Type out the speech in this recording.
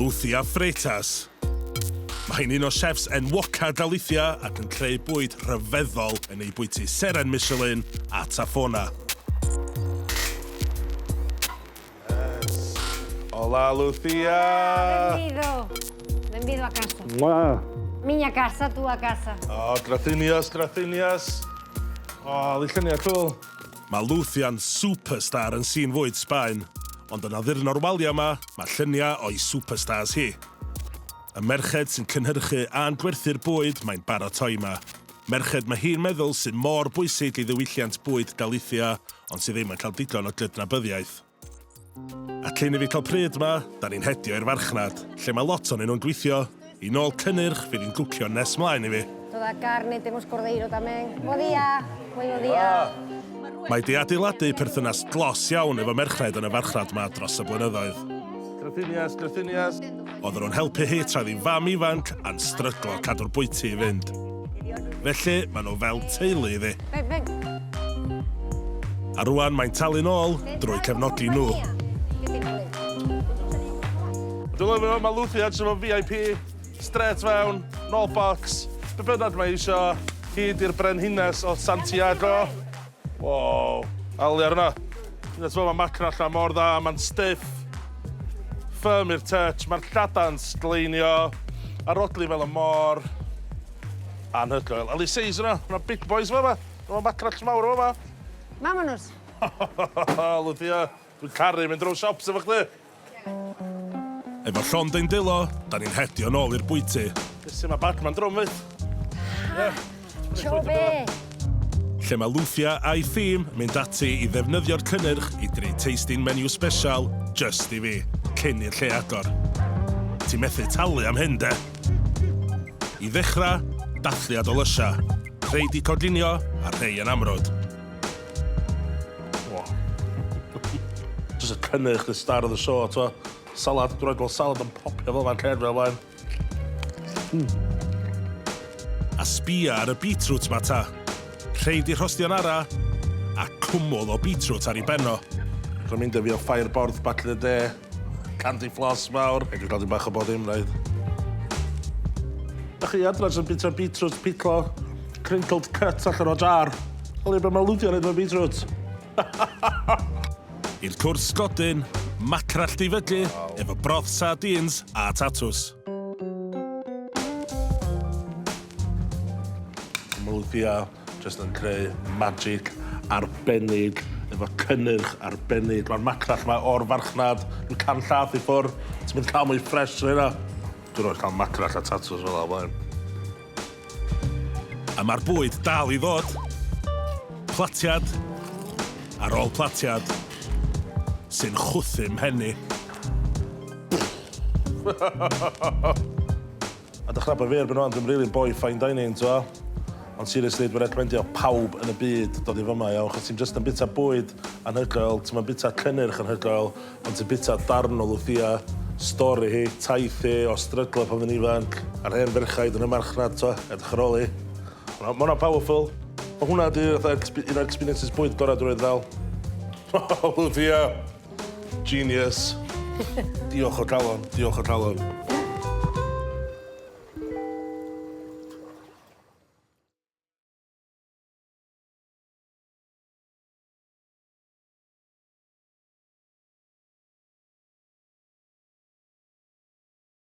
Lucia Freitas. Mae hi'n un o chefs enwoca Galicia ac yn creu bwyd rhyfeddol yn ei bwyty seren Michelin a Tafona. Hola, Lucia! Bienvenido a casa. Mua. Miña casa, tu a casa. Oh, gracias. Oh, ddillyniad cool. Mae Lucia'n superstar yn sy'n fwyd Sbaen, ond yn addurn o'r walia yma, mae lluniau o'i superstars hi. Y merched sy'n cynhyrchu a'n gwerthu'r bwyd mae'n baratoi yma. Merched mae hi'n meddwl sy'n mor bwysig i ddiwylliant bwyd Galicia, ond sydd ddim yn cael digon o gydnabyddiaeth. A cyn i fi cael pryd yma, da ni'n hedio i'r farchnad, lle mae lot o'n nhw'n gweithio. I nôl cynnyrch fydd hi'n gwcio nes mlaen i fi. Toda carne, tenemos cordeiro tamén. Bon dia. Buen dia. Mae di adeiladu perthynas glos iawn efo merched yn y farchnad yma dros y blynyddoedd. Gracias. Oedden nhw'n helpu hi tra ddi fam ifanc a'n stryglo cadw'r bwyty i fynd. Felly, maen nhw fel teulu iddi. A rwan mae'n talu nôl drwy cefnogi nhw. Dwi'n lyfio, mae Lucia efo VIP, straight fewn, no box. Be bynnag mae isio, hyd i'r brenhines o Santiago. Wow, ali ar yna. Mae macra allan mor dda, mae'n stiff. Firm i'r touch, mae'r llada'n sgleinio. Arodli fel y môr. Anhygoel. Ali seis yna, mae'r big boys yma. Mae'r macra mawr yma. Vámonos. Lucia, dwi'n caru mynd drwy siops efo chdi. Efo Llond ein dilo, da ni'n hedio nôl i'r bwyty. Gysi mae Batman drwm fydd. Chobe. Lle mae Lucia a'i thîm mynd ati i ddefnyddio'r cynnyrch i dreu tasting menu special just i fi, cyn i'r lle agor. Ti'n methu talu am hyn, de? I ddechrau, dathliad o lysia. Rhei di coginio a rhei yn amrwd. Just y cynnyrch, the star of the show, to. Salad, dwi'n rhaid gweld salad yn popio fel fan ced fel blaen. A sbia ar y beetroot ma ta. Rhei di rhostio'n ara, a cwmwl o beetroot ar ei benno. Rwy'n mynd fi o fireborth back in the day. Candy floss mawr. Dwi'n gael dim bach o bod dim rhaid. Da chi adras yn bita beetroot pitlo, crinkled cut allan o jar. Hali be mae Lucia wneud efo beetroot. I'r cwrs godyn, macrall difydlu efo broth sardines a tatws. Mae Lucia jyst yn creu magic arbennig efo cynnyrch arbennig. Mae'r macrall yma o'r farchnad. Dwi'n can llath i ffwrdd. Ti'n mynd cael mwy ffres rhaid yna. Dwi'n rhaid cael macrall a tatws fel blaen. A mae'r bwyd dal i ddod. Platiad ar ôl platiad sy'n chwthym henni. A dychrau fi erbyn o'n, dwi'n really boi fine dining, t'wa. Ond seriously, dwi'n recomendio pawb yn y byd dod i fyma, iawn. Chos ti'n just yn bita bwyd anhygoel, ti'n bita cynnyrch anhygoel, ond ti'n bita darn o Lucia, stori hi, taith hi, o stryglo pan fy'n ifanc, a'r hen ferchaid yn y marchnad, t'wa, edrych ar ôl hi. Mae hwnna powerful. Mae hwnna di un o'r experiences bwyd gorau dwi'n ddal. Lucia. Genius. Diolch o galon.